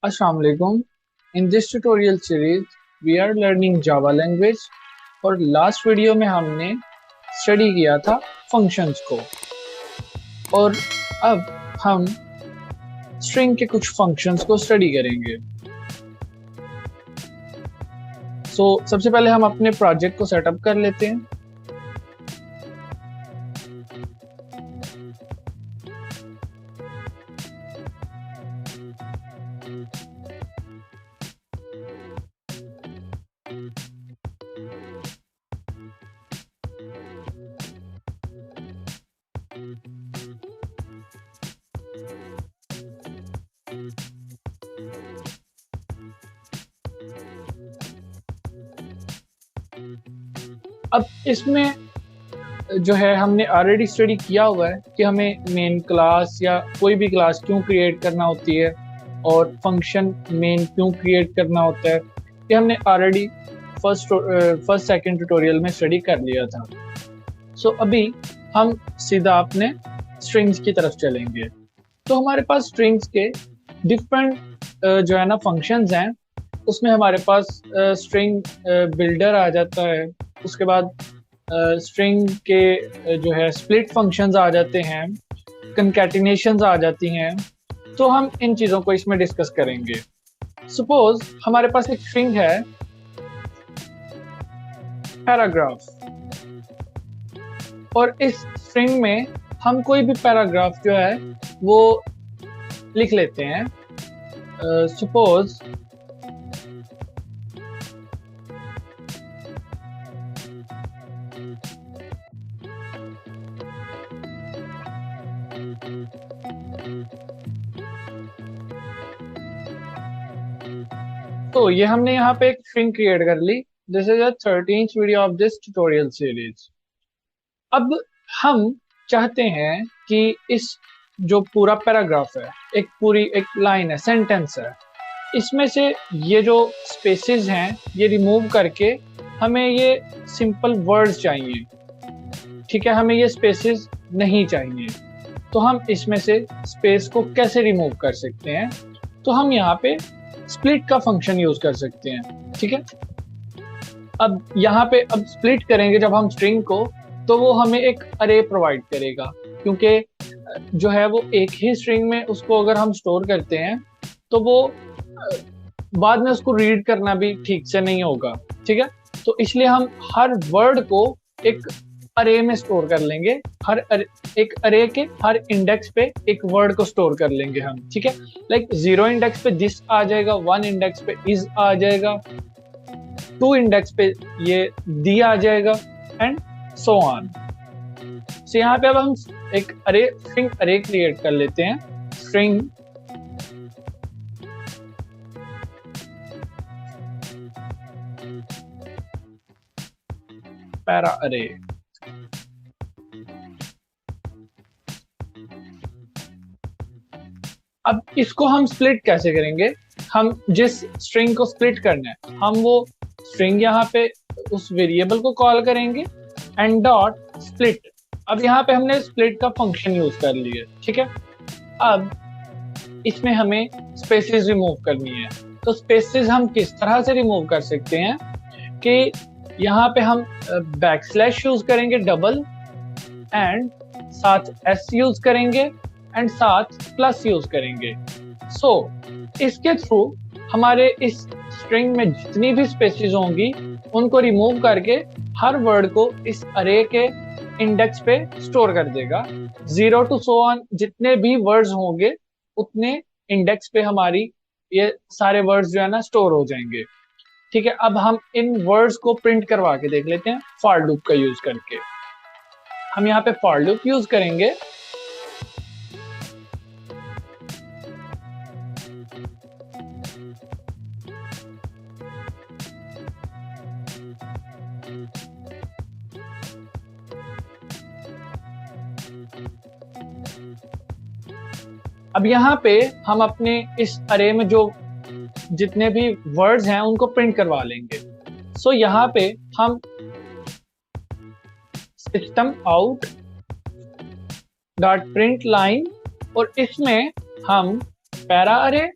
Assalamu alaikum. In this tutorial series, we are learning Java language और last video में हमने study किया था फंक्शंस को और अब हम स्ट्रिंग के कुछ फंक्शंस को स्टडी करेंगे। सबसे पहले हम अपने प्रोजेक्ट को सेटअप कर लेते हैं। अब इसमें जो है हमने ऑलरेडी स्टडी किया हुआ है कि हमें मेन क्लास या कोई भी क्लास क्यों क्रिएट करना होती है और फंक्शन मेन क्यों क्रिएट करना होता है, ये हमने ऑलरेडी फर्स्ट सेकंड ट्यूटोरियल में स्टडी कर लिया था। अभी हम सीधा अपने स्ट्रिंग्स की तरफ चलेंगे। तो हमारे पास स्ट्रिंग्स के डिफरेंट जो है ना फंक्शंस हैं। उसमें हमारे पास स्ट्रिंग बिल्डर आ जाता है, उसके बाद स्ट्रिंग के जो है स्प्लिट फंक्शंस आ जाते हैं, कंकैटिनेशंस आ जाती हैं। तो हम इन चीज़ों को इसमें डिस्कस करेंगे। सपोज हमारे पास एक स्ट्रिंग है पैराग्राफ, और इस स्ट्रिंग में हम कोई भी पैराग्राफ जो है वो लिख लेते हैं। सपोज तो ये हमने यहाँ पे एक स्ट्रिंग क्रिएट कर ली। This is a 13th video of this tutorial series. अब हम चाहते हैं कि इस जो पूरा पैराग्राफ है, एक लाइन है, सेंटेंस है, इसमें से ये जो स्पेसेस हैं ये रिमूव करके हमें ये सिंपल वर्ड्स चाहिए। ठीक है, हमें ये स्पेसेस नहीं चाहिए। तो हम इसमें से स्पेस को कैसे रिमूव कर सकते हैं? तो हम यहाँ पे स्प्लिट का फंक्शन यूज कर सकते हैं। ठीक है, अब यहाँ पे अब स्प्लिट करेंगे जब हम स्ट्रिंग को, तो वो हमें एक अरे प्रोवाइड करेगा, क्योंकि जो है वो एक ही स्ट्रिंग में उसको अगर हम स्टोर करते हैं तो वो बाद में उसको रीड करना भी ठीक से नहीं होगा। ठीक है, तो इसलिए हम हर वर्ड को एक अरे में स्टोर कर लेंगे। एक अरे के हर इंडेक्स पे एक वर्ड को स्टोर कर लेंगे हम। ठीक है, लाइक 0 इंडेक्स पे दिस आ जाएगा, 1 इंडेक्स पे इज आ जाएगा, 2 इंडेक्स पे ये दी आ जाएगा, एंड सो ऑन। सो यहाँ पे अब हम एक स्ट्रिंग अरे क्रिएट कर लेते हैं। स्ट्रिंग पैरा अरे। अब इसको हम स्प्लिट कैसे करेंगे? हम जिस स्ट्रिंग को स्प्लिट करना है, हम वो स्ट्रिंग यहाँ पे उस वेरिएबल को कॉल करेंगे एंड डॉट स्प्लिट। अब यहाँ पे हमने स्प्लिट का फंक्शन यूज कर लिया। ठीक है, अब इसमें हमें स्पेसेस रिमूव करनी है। तो स्पेसेस हम किस तरह से रिमूव कर सकते हैं कि यहाँ पे हम बैकस्लैश यूज करेंगे डबल, एंड साथ एस यूज करेंगे, एंड साथ प्लस यूज करेंगे। इसके थ्रू हमारे इस स्ट्रिंग में जितनी भी स्पेसेस होंगी उनको रिमूव करके हर वर्ड को इस अरे के इंडेक्स पे स्टोर कर देगा। 0 to so on जितने भी वर्ड्स होंगे उतने इंडेक्स पे हमारी ये सारे वर्ड्स जो है ना स्टोर हो जाएंगे। ठीक है, अब हम इन वर्ड्स को प्रिंट करवा के देख लेते हैं फॉर लूप का यूज करके। हम यहाँ पे फॉर लूप यूज करेंगे। अब यहाँ पे हम अपने इस अरे में जो जितने भी वर्ड्स हैं उनको प्रिंट करवा लेंगे। यहाँ पे हम system out dot print line, और इसमें हम पैरा अरे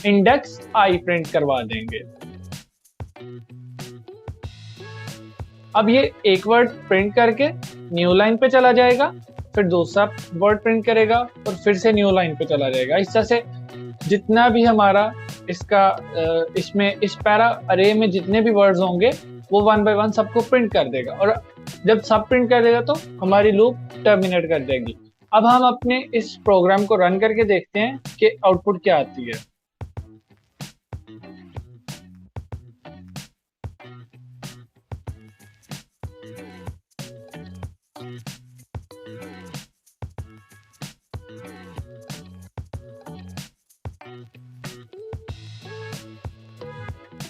इंडेक्स आई प्रिंट करवा देंगे। अब ये एक वर्ड प्रिंट करके न्यू लाइन पे चला जाएगा, फिर दूसरा वर्ड प्रिंट करेगा और फिर से न्यू लाइन पे चला जाएगा। इस तरह से जितना भी हमारा इसका इसमें इस पैरा अरे में जितने भी वर्ड्स होंगे वो वन बाय वन सबको प्रिंट कर देगा, और जब सब प्रिंट कर देगा तो हमारी लूप टर्मिनेट कर देगी। अब हम अपने इस प्रोग्राम को रन करके देखते हैं कि आउटपुट क्या आती है।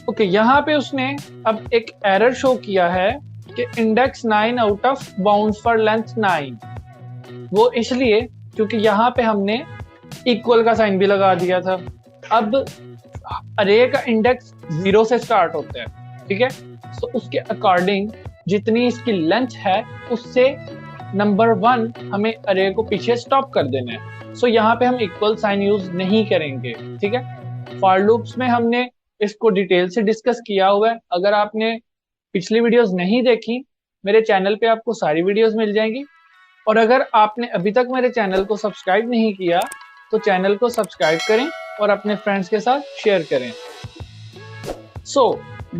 ओके, यहाँ पे उसने अब एक एरर शो किया है कि index 9 out of bounds for length 9। वो इसलिए क्योंकि यहाँ पे हमने इक्वल का साइन भी लगा दिया था। अब अरे का इंडेक्स 0 से स्टार्ट होता है, ठीक है, तो उसके अकॉर्डिंग जितनी इसकी लेंथ है उससे नंबर 1 हमें अरे को पीछे स्टॉप कर देना है। सो यहाँ पे हम इक्वल साइन यूज नहीं करेंगे, ठीक है। फॉर लूप्स में हमने इसको डिटेल से डिस्कस किया हुआ है। अगर आपने पिछली वीडियोस नहीं देखी, मेरे चैनल पे आपको सारी वीडियोस मिल जाएंगी। और अगर आपने अभी तक मेरे चैनल को सब्सक्राइब नहीं किया तो चैनल को सब्सक्राइब करें और अपने फ्रेंड्स के साथ शेयर करें।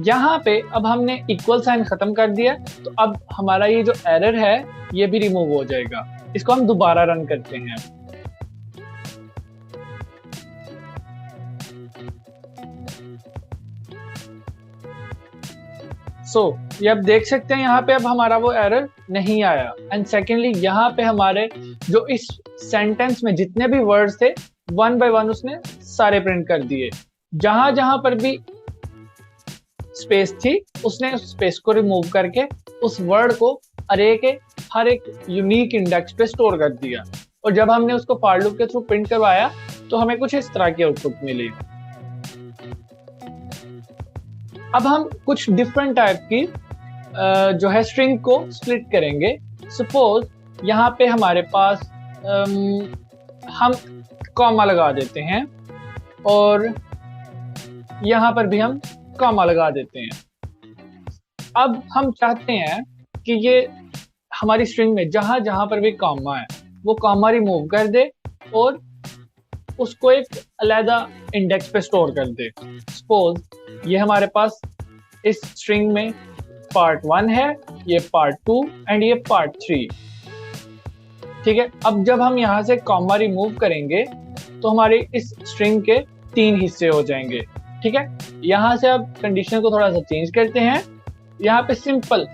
यहाँ पे अब हमने इक्वल साइन खत्म कर दिया, तो अब हमारा ये जो एरर है ये भी रिमूव हो जाएगा। इसको हम दोबारा रन करते हैं। ये अब देख सकते हैं यहाँ पे अब हमारा वो एरर नहीं आया। एंड सेकेंडली यहाँ पे हमारे जो इस सेंटेंस में जितने भी वर्ड्स थे वन बाय वन उसने सारे प्रिंट कर दिए। जहां जहां पर भी स्पेस थी उसने उस स्पेस को रिमूव करके उस वर्ड को अरे के हर एक यूनिक इंडेक्स पे स्टोर कर दिया। और जब हमने उसको फॉर लूप के थ्रू प्रिंट करवाया तो हमें कुछ इस तरह की आउटपुट मिली। अब हम कुछ डिफरेंट टाइप की जो है स्ट्रिंग को स्प्लिट करेंगे। सपोज यहाँ पे हमारे पास हम कॉमा लगा देते हैं और यहाँ पर भी हम कॉमा लगा देते हैं। अब हम चाहते हैं कि ये हमारी स्ट्रिंग में जहां जहां पर भी कॉमा है वो कॉमा रिमूव कर दे और उसको एक अलग इंडेक्स पे स्टोर कर दे। सपोज ये हमारे पास इस स्ट्रिंग में पार्ट 1 है, ये पार्ट 2 एंड ये पार्ट 3, ठीक है। अब जब हम यहाँ से कॉमा रिमूव करेंगे तो हमारे इस स्ट्रिंग के 3 हिस्से हो जाएंगे, ठीक है। यहाँ से अब कंडीशन को थोड़ा सा चेंज करते हैं। यहाँ पे सिंपल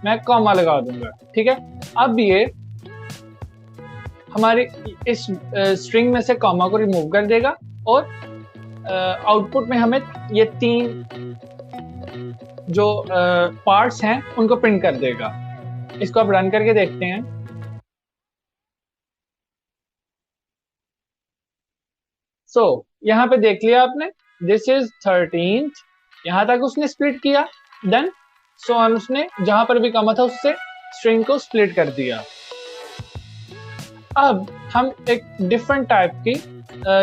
मैं कॉमा लगा दूंगा, ठीक है। अब ये हमारे इस स्ट्रिंग में से कॉमा को रिमूव कर देगा और आउटपुट में हमें ये 3 जो पार्ट्स हैं उनको प्रिंट कर देगा। इसको आप रन करके देखते हैं। यहाँ पे देख लिया आपने, दिस इज 13th, यहाँ तक उसने स्प्लिट किया। देन उसने जहां पर भी कमा था उससे स्ट्रिंग को स्प्लिट कर दिया। अब हम एक डिफरेंट टाइप की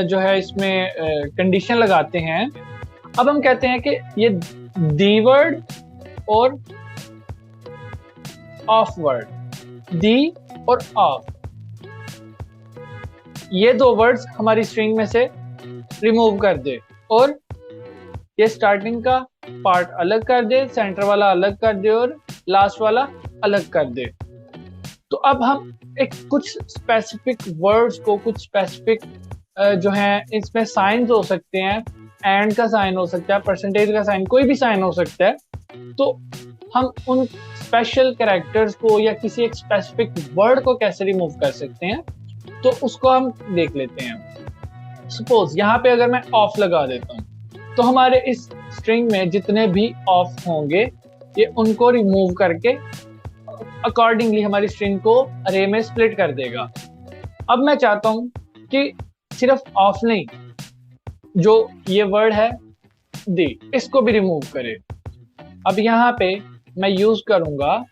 जो है इसमें कंडीशन लगाते हैं। अब हम कहते हैं कि ये दी वर्ड और ऑफ वर्ड, दी और ऑफ, ये 2 वर्ड्स हमारी स्ट्रिंग में से रिमूव कर दे और ये स्टार्टिंग का पार्ट अलग कर दे, सेंटर वाला अलग कर दे और लास्ट वाला अलग कर दे। तो अब हम एक कुछ स्पेसिफिक वर्ड्स को, कुछ स्पेसिफिक जो है इसमें साइंस हो सकते हैं, एंड का साइन हो सकता है, परसेंटेज का साइन, कोई भी साइन हो सकता है। तो हम उन स्पेशल कैरेक्टर्स को या किसी एक स्पेसिफिक वर्ड को कैसे रिमूव कर सकते हैं, तो उसको हम देख लेते हैं। सपोज यहाँ पे अगर मैं ऑफ लगा देता हूँ तो हमारे इस स्ट्रिंग में जितने भी ऑफ होंगे ये उनको रिमूव करके अकॉर्डिंगली हमारी स्ट्रिंग को अरे में स्प्लिट कर देगा। अब मैं चाहता हूँ कि सिर्फ ऑफ नहीं, जो ये वर्ड है दी, इसको भी रिमूव करे। अब यहाँ पे मैं यूज करूंगा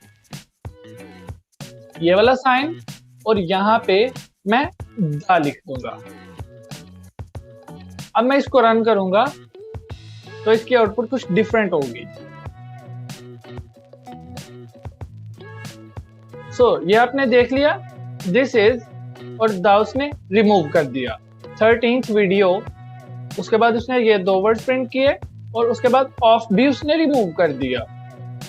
ये वाला साइन और यहाँ पे मैं दा लिख दूंगा। अब मैं इसको रन करूंगा तो इसकी आउटपुट कुछ डिफरेंट होगी। ये आपने देख लिया दिस इज, और द उसने रिमूव कर दिया 13th वीडियो। उसके बाद उसने ये 2 वर्ड प्रिंट किए और उसके बाद ऑफ भी उसने रिमूव कर दिया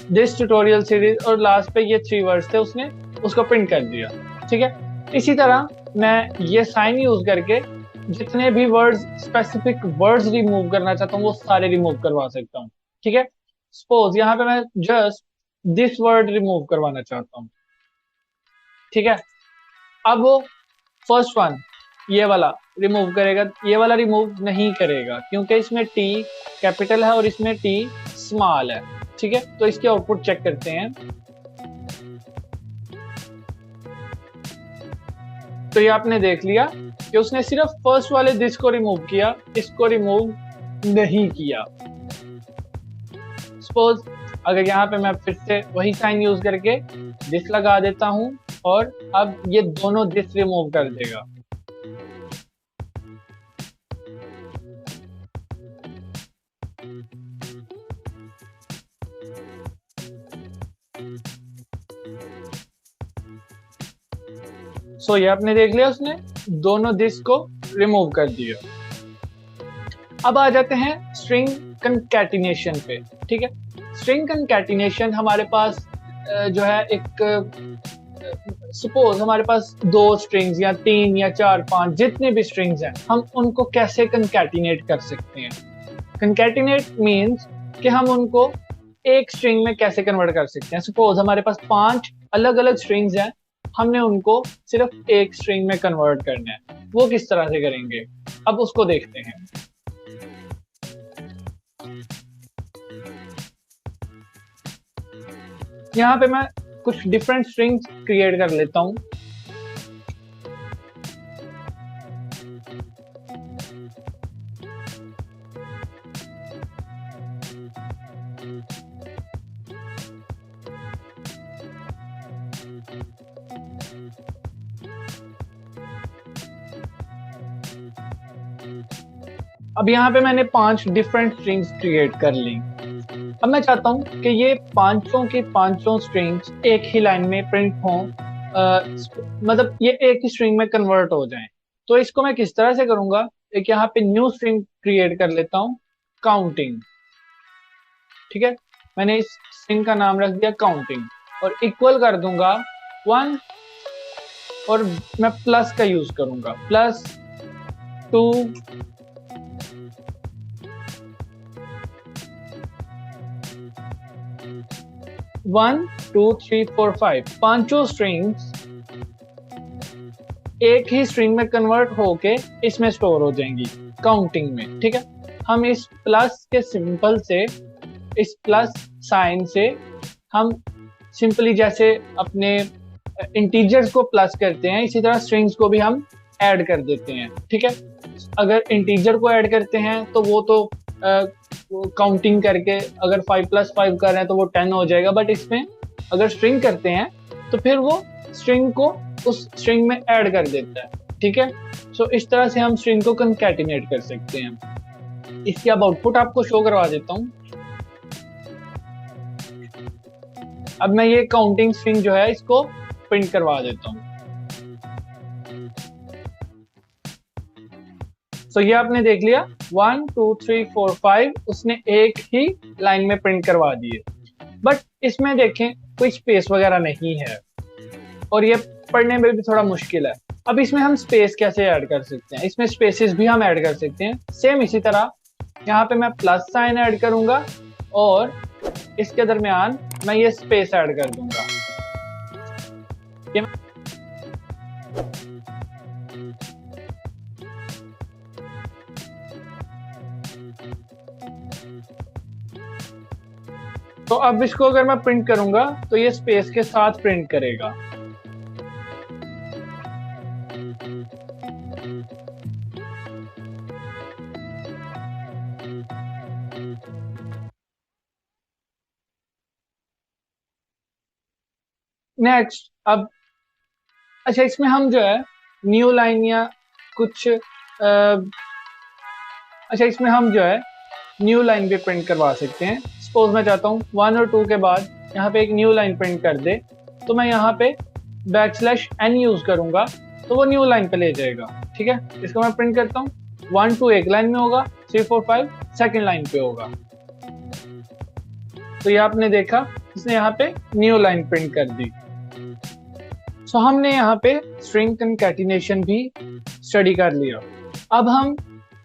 दिस ट्यूटोरियल सीरीज, और लास्ट पे ये 3 वर्ड्स थे उसने उसको प्रिंट कर दिया। ठीक है, इसी तरह मैं ये साइन यूज करके जितने भी वर्ड्स, स्पेसिफिक वर्ड्स रिमूव करना चाहता हूँ वो सारे रिमूव करवा सकता हूँ। ठीक है, सपोज यहाँ पे मैं जस्ट दिस वर्ड रिमूव करवाना चाहता हूँ। ठीक है, अब वो फर्स्ट वन ये वाला रिमूव करेगा, ये वाला रिमूव नहीं करेगा क्योंकि इसमें टी कैपिटल है और इसमें टी स्मॉल है। ठीक है, तो इसकी आउटपुट चेक करते हैं। तो ये आपने देख लिया कि उसने सिर्फ फर्स्ट वाले दिस को रिमूव किया, इसको रिमूव नहीं किया। सपोज अगर यहाँ पे मैं फिर से वही साइन यूज करके दिस लगा देता हूं और अब ये दोनों दिस रिमूव कर देगा। ये आपने देख लिया उसने दोनों दिस को रिमूव कर दिया। अब आ जाते हैं स्ट्रिंग कंकैटिनेशन पे। ठीक है, स्ट्रिंग कंकैटिनेशन हमारे पास जो है एक सपोज हमारे पास 2 स्ट्रिंग्स या 3 या 4 5 जितने भी स्ट्रिंग्स हैं, हम उनको कैसे कंकैटिनेट कर सकते हैं। कंकैटिनेट मींस कि हम उनको एक स्ट्रिंग में कैसे कन्वर्ट कर सकते हैं। सपोज हमारे पास 5 अलग अलग स्ट्रिंग्स हैं, हमने उनको सिर्फ एक स्ट्रिंग में कन्वर्ट करना है, वो किस तरह से करेंगे अब उसको देखते हैं। यहाँ पे मैं कुछ डिफरेंट स्ट्रिंग्स क्रिएट कर लेता हूं। अब यहाँ पे मैंने 5 डिफरेंट स्ट्रिंग्स क्रिएट कर ली। अब मैं चाहता हूं कि ये पांचों की पांचों स्ट्रिंग्स एक ही लाइन में प्रिंट हों, मतलब ये एक ही स्ट्रिंग में कन्वर्ट हो जाएं। तो इसको मैं किस तरह से करूंगा, एक यहाँ पे न्यू स्ट्रिंग क्रिएट कर लेता हूं, काउंटिंग। ठीक है, मैंने इस स्ट्रिंग का नाम रख दिया काउंटिंग और इक्वल कर दूंगा 1 और मैं प्लस का यूज करूंगा, +2 1 2 3 4 5 पांचों स्ट्रिंग्स एक ही स्ट्रिंग में कन्वर्ट होके इसमें स्टोर हो जाएंगी काउंटिंग में। ठीक है, हम इस प्लस के सिंबल से, इस प्लस साइन से हम सिंपली जैसे अपने इंटीजर्स को प्लस करते हैं, इसी तरह स्ट्रिंग्स को भी हम ऐड कर देते हैं। ठीक है, अगर इंटीजर को ऐड करते हैं तो वो तो काउंटिंग करके अगर 5 + 5 कर रहे हैं तो वो 10 हो जाएगा, बट इसमें अगर स्ट्रिंग करते हैं तो फिर वो स्ट्रिंग को उस स्ट्रिंग में ऐड कर देता है। ठीक है, इस तरह से हम स्ट्रिंग को कंकैटिनेट कर सकते हैं। इसकी अब आउटपुट आपको शो करवा देता हूं। अब मैं ये काउंटिंग स्ट्रिंग जो है इसको प्रिंट करवा देता हूं। ये आपने देख लिया 1 2 3 4 5 उसने एक ही लाइन में प्रिंट करवा दिए, बट इसमें देखें कोई स्पेस वगैरह नहीं है और ये पढ़ने में भी थोड़ा मुश्किल है। अब इसमें हम स्पेस कैसे ऐड कर सकते हैं, इसमें स्पेसेस भी हम ऐड कर सकते हैं। सेम इसी तरह यहाँ पे मैं प्लस साइन ऐड करूंगा और इसके दरमियान मैं ये स्पेस ऐड कर दूंगा। तो अब इसको अगर मैं प्रिंट करूंगा तो ये स्पेस के साथ प्रिंट करेगा। नेक्स्ट, अब अच्छा इसमें हम जो है न्यू लाइन या कुछ अच्छा, इसमें हम जो है न्यू लाइन भी प्रिंट करवा सकते हैं। सपोज मैं चाहता हूँ 1 और 2 के बाद यहाँ पे एक न्यू लाइन प्रिंट कर दे, तो मैं यहाँ पे \n यूज करूंगा तो वो न्यू लाइन पे ले जाएगा। ठीक है, इसको मैं प्रिंट करता हूँ। 1 2 एक लाइन में होगा, 3 4 5 सेकंड लाइन पे होगा। तो ये आपने देखा, इसने यहाँ पे न्यू लाइन प्रिंट कर दी। सो हमने यहाँ पे स्ट्रिंग कंकैटिनेशन भी स्टडी कर लिया। अब हम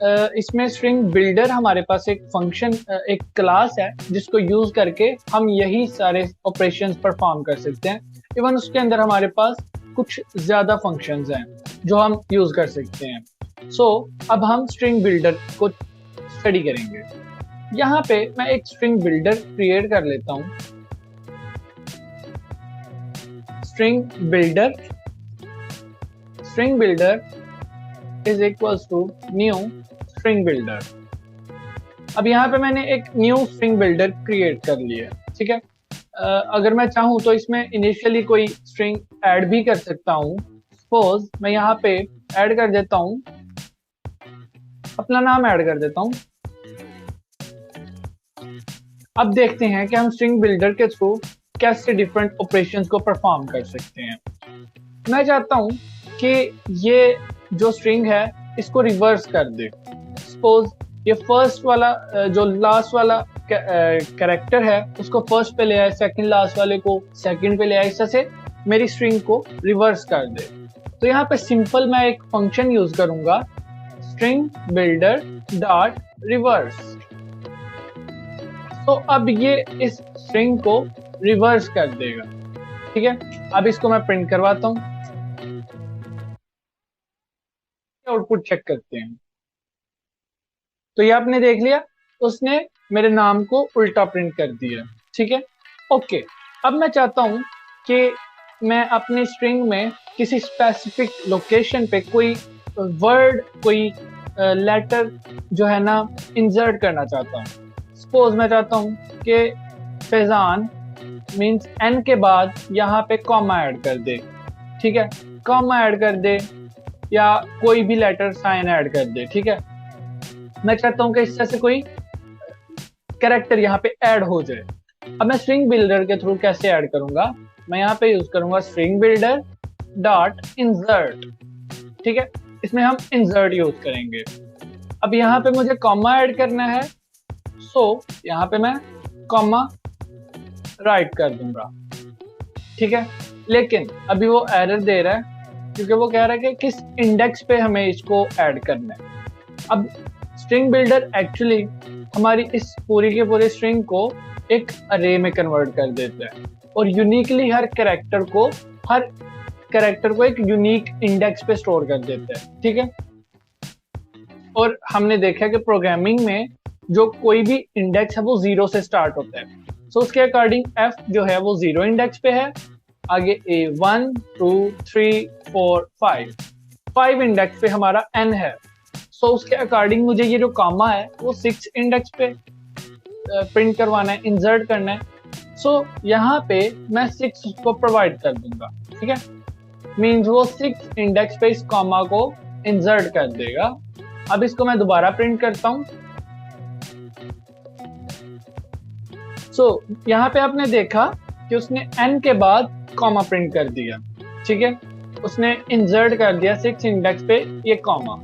इसमें स्ट्रिंग बिल्डर, हमारे पास एक फंक्शन, एक क्लास है जिसको यूज करके हम यही सारे ऑपरेशंस परफॉर्म कर सकते हैं। इवन उसके अंदर हमारे पास कुछ ज्यादा फंक्शंस हैं जो हम यूज कर सकते हैं। सो अब हम स्ट्रिंग बिल्डर को स्टडी करेंगे। यहाँ पे मैं एक स्ट्रिंग बिल्डर क्रिएट कर लेता हूँ। String builder is equals to new string builder. अब यहाँ पे मैंने एक न्यू स्ट्रिंग बिल्डर क्रिएट कर लिया। ठीक है, अगर मैं चाहूँ तो इसमें इनिशियली कोई स्ट्रिंग ऐड भी कर सकता हूँ। सपोज मैं यहाँ पे ऐड कर देता हूँ, अपना नाम ऐड कर देता हूँ। अब देखते हैं कि हम स्ट्रिंग बिल्डर के थ्रू कैसे डिफरेंट ऑपरेशंस को परफॉर्म कर सकते हैं। मैं चाहता हूँ कि ये जो स्ट्रिंग है इसको रिवर्स कर दे। सपोज ये फर्स्ट वाला जो लास्ट वाला कैरेक्टर है उसको फर्स्ट पे ले आए, सेकंड लास्ट वाले को सेकंड पे ले आए, इस तरह से मेरी स्ट्रिंग को रिवर्स कर दे। तो यहाँ पे सिंपल मैं एक फंक्शन यूज करूंगा, स्ट्रिंग बिल्डर डॉट रिवर्स। तो अब ये इस स्ट्रिंग को रिवर्स कर देगा। ठीक है, अब इसको मैं प्रिंट करवाता हूं, आउटपुट चेक करते हैं। तो ये आपने देख लिया, उसने मेरे नाम को उल्टा प्रिंट कर दिया। ठीक है, ओके। अब मैं चाहता हूं कि मैं अपने स्ट्रिंग में किसी स्पेसिफिक लोकेशन पे कोई वर्ड, कोई लेटर जो है ना इंसर्ट करना चाहता हूँ। सपोज मैं चाहता हूँ कि फैजान मीन्स n के बाद यहाँ पे कॉमा ऐड कर दे। ठीक है, कॉमा ऐड कर दे या कोई भी लेटर साइन ऐड कर दे। ठीक है, मैं चाहता हूँ कि इस तरह से कोई कैरेक्टर यहाँ पे ऐड हो जाए। अब मैं स्ट्रिंग बिल्डर के थ्रू कैसे ऐड करूंगा, मैं यहाँ पे यूज करूंगा स्ट्रिंग बिल्डर डॉट इंसर्ट। ठीक है, इसमें हम इंसर्ट यूज करेंगे। अब यहाँ पे मुझे कॉमा ऐड करना है, सो यहाँ पे मैं कॉमा राइट कर दूंगा। ठीक है, लेकिन अभी वो एरर दे रहा है क्योंकि वो कह रहा है कि किस इंडेक्स पे हमें इसको ऐड करना है। अब स्ट्रिंग बिल्डर एक्चुअली हमारी इस पूरी के पूरे स्ट्रिंग को एक अरे में कन्वर्ट कर देता है और यूनिकली हर कैरेक्टर को एक यूनिक इंडेक्स पे स्टोर कर देता है। ठीक है, और हमने देखा कि प्रोग्रामिंग में जो कोई भी इंडेक्स है वो 0 से स्टार्ट होता है। सो उसके अकॉर्डिंग f जो है वो 0 इंडेक्स पे है, आगे a 1 2 3 4 5 इंडेक्स पे हमारा n है। सो उसके अकॉर्डिंग मुझे ये जो कॉमा है वो 6 इंडेक्स पे प्रिंट करवाना है, इंसर्ट करना है। सो यहाँ पे मैं 6 को प्रोवाइड कर दूंगा। ठीक है, मीन्स वो 6 इंडेक्स पे इस कॉमा को इंसर्ट कर देगा। अब इसको मैं दोबारा प्रिंट करता हूँ। सो यहाँ पे आपने देखा कि उसने n के बाद कॉमा प्रिंट कर दिया। ठीक है, उसने इंसर्ट कर दिया 6 इंडेक्स पे ये कॉमा।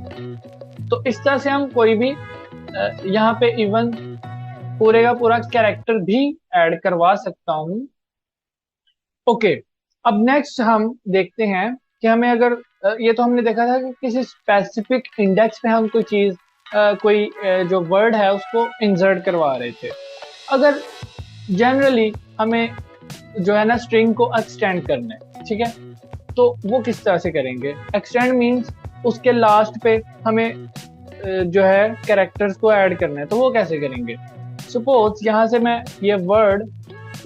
तो इस तरह से हम कोई भी यहाँ पे इवन पूरे का पूरा कैरेक्टर भी ऐड करवा सकता हूँ। ओके, अब नेक्स्ट हम देखते हैं कि हमें अगर ये तो हमने देखा था कि किसी स्पेसिफिक इंडेक्स पे हम कोई चीज कोई जो वर्ड है उसको इंसर्ट करवा रहे थे। अगर जनरली हमें जो है ना स्ट्रिंग को एक्सटेंड करना है, ठीक है, तो वो किस तरह से करेंगे। एक्सटेंड मीन्स उसके लास्ट पे हमें जो है कैरेक्टर्स को ऐड करना है, तो वो कैसे करेंगे। सपोज यहाँ से मैं ये वर्ड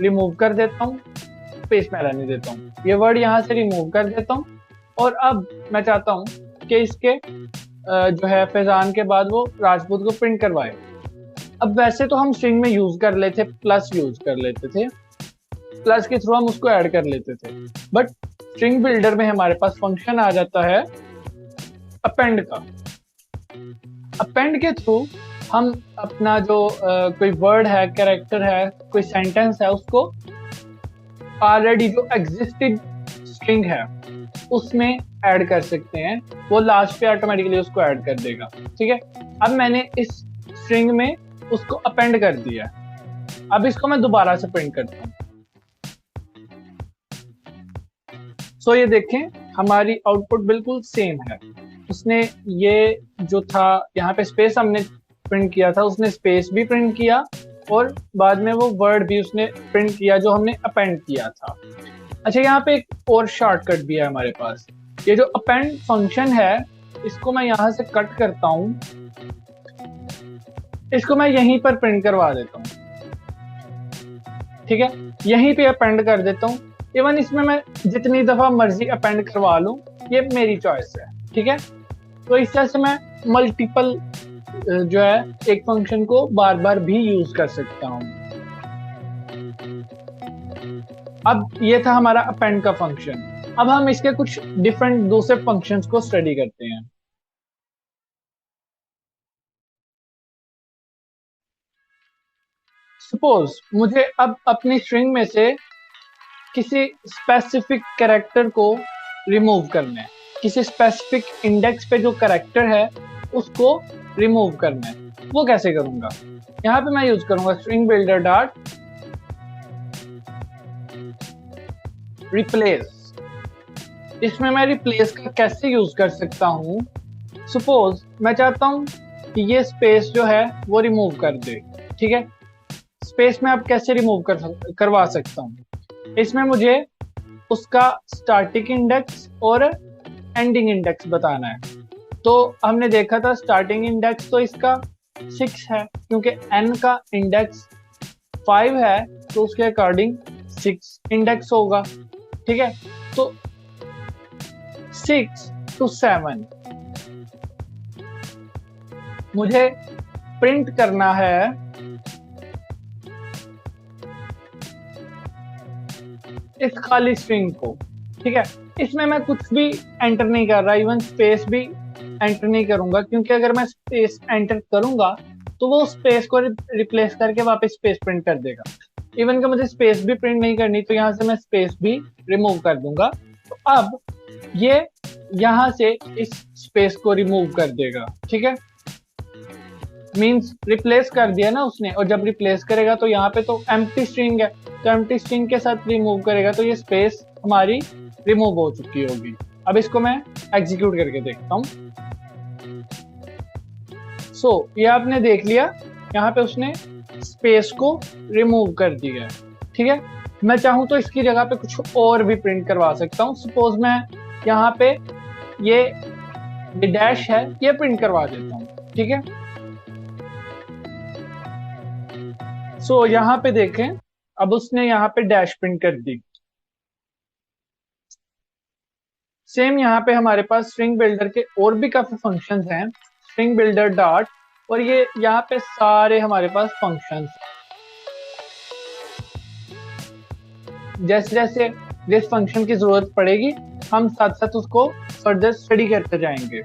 रिमूव कर देता हूँ, स्पेस में रहने देता हूँ, ये वर्ड यहाँ से रिमूव कर देता हूँ और अब मैं चाहता हूँ कि इसके जो है फैजान के बाद वो राजपूत को प्रिंट करवाए। अब वैसे तो हम स्ट्रिंग में यूज कर लेते, प्लस यूज कर लेते थे, प्लस के थ्रू हम उसको ऐड कर लेते थे, बट स्ट्रिंग बिल्डर में हमारे पास फंक्शन आ जाता है अपेंड का। अपेंड के थ्रू हम अपना जो कोई वर्ड है, कैरेक्टर है, कोई सेंटेंस है, उसको ऑलरेडी जो एग्जिस्टेड स्ट्रिंग है उसमें ऐड कर सकते हैं। वो लास्ट पे ऑटोमेटिकली उसको ऐड कर देगा। ठीक है, अब मैंने इस स्ट्रिंग में उसको अपेंड कर दिया। अब इसको मैं दोबारा से प्रिंट करता हूँ। सो ये देखें, हमारी आउटपुट बिल्कुल सेम है। उसने ये जो था यहाँ पे स्पेस हमने प्रिंट किया था, उसने स्पेस भी प्रिंट किया और बाद में वो वर्ड भी उसने प्रिंट किया जो हमने अपेंड किया था। अच्छा, यहाँ पे एक और शॉर्टकट भी है हमारे पास। ये जो अपेंड फंक्शन है, इसको मैं यहाँ से कट करता हूँ, इसको मैं यहीं पर प्रिंट करवा देता हूँ। ठीक है, यहीं पे अपेंड कर देता हूँ। इवन इसमें मैं जितनी दफा मर्जी अपेंड करवा लूँ, ये मेरी चॉइस है। ठीक है, तो इस तरह से मैं मल्टीपल जो है एक फंक्शन को बार बार भी यूज कर सकता हूँ। अब ये था हमारा अपेंड का फंक्शन। अब हम इसके कुछ डिफरेंट दूसरे फंक्शंस को स्टडी करते हैं। सपोज मुझे अब अपनी स्ट्रिंग में से किसी स्पेसिफिक कैरेक्टर को रिमूव करना है। किसी स्पेसिफिक इंडेक्स पे जो कैरेक्टर है उसको रिमूव करना है। वो कैसे करूंगा? यहाँ पे मैं यूज करूंगा स्ट्रिंग बिल्डर डॉट रिप्लेस। इसमें मैं रिप्लेस का कैसे यूज कर सकता हूँ? सपोज मैं चाहता हूँ कि ये स्पेस जो है वो रिमूव कर दे। ठीक है, स्पेस में आप कैसे रिमूव करवा सकता हूँ? इसमें मुझे उसका स्टार्टिंग इंडेक्स और एंडिंग इंडेक्स बताना है। तो हमने देखा था स्टार्टिंग इंडेक्स तो इसका 6 है, क्योंकि n का इंडेक्स 5 है तो उसके अकॉर्डिंग 6 इंडेक्स होगा। ठीक है, तो 6 to 7 मुझे प्रिंट करना है इस खाली स्ट्रिंग को। ठीक है, इसमें मैं कुछ भी एंटर नहीं कर रहा, इवन स्पेस भी एंटर नहीं करूंगा, क्योंकि अगर मैं स्पेस एंटर करूंगा तो वो स्पेस को रिप्लेस करके वापस स्पेस प्रिंट कर देगा। इवन कि मुझे स्पेस भी प्रिंट नहीं करनी, तो यहाँ से मैं स्पेस भी रिमूव कर दूंगा। तो अब ये यहाँ से इस स्पेस को रिमूव कर देगा। ठीक है, मींस रिप्लेस कर दिया ना उसने, और जब रिप्लेस करेगा तो यहाँ पे तो एम्प्टी स्ट्रिंग है, तो एम्प्टी स्ट्रिंग के साथ रिमूव करेगा तो ये स्पेस हमारी रिमूव हो चुकी होगी। अब इसको मैं एग्जीक्यूट करके देखता हूँ। सो ये आपने देख लिया, यहाँ पे उसने स्पेस को रिमूव कर दिया है। ठीक है, मैं चाहूँ तो इसकी जगह पे कुछ और भी प्रिंट करवा सकता हूँ। सपोज मैं यहाँ पे ये डैश है ये प्रिंट करवा देता हूँ। ठीक है, सो यहाँ पे देखें, अब उसने यहाँ पे डैश प्रिंट कर दी। सेम यहाँ पे हमारे पास स्ट्रिंग बिल्डर के और भी काफी फंक्शंस हैं, स्ट्रिंग बिल्डर डॉट, और ये यहाँ पे सारे हमारे पास फंक्शंस। जैसे जैसे जिस फंक्शन की जरूरत पड़ेगी हम साथ साथ उसको फर्दर स्टडी करते जाएंगे।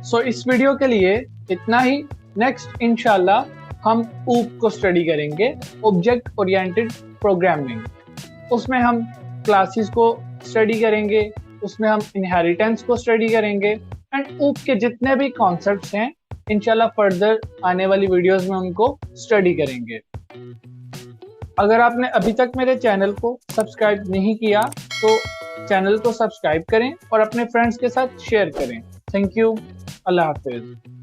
सो इस वीडियो के लिए इतना ही। नेक्स्ट इंशाल्लाह हम ऊप को स्टडी करेंगे, ऑब्जेक्ट ओरिएंटेड प्रोग्रामिंग। उसमें हम क्लासेस को स्टडी करेंगे, उसमें हम इनहेरिटेंस को स्टडी करेंगे, एंड ऊप के जितने भी कॉन्सेप्ट्स हैं इंशाल्लाह फर्दर आने वाली वीडियोस में उनको स्टडी करेंगे। अगर आपने अभी तक मेरे चैनल को सब्सक्राइब नहीं किया तो चैनल को सब्सक्राइब करें और अपने फ्रेंड्स के साथ शेयर करें। Thank you, Allah Hafiz.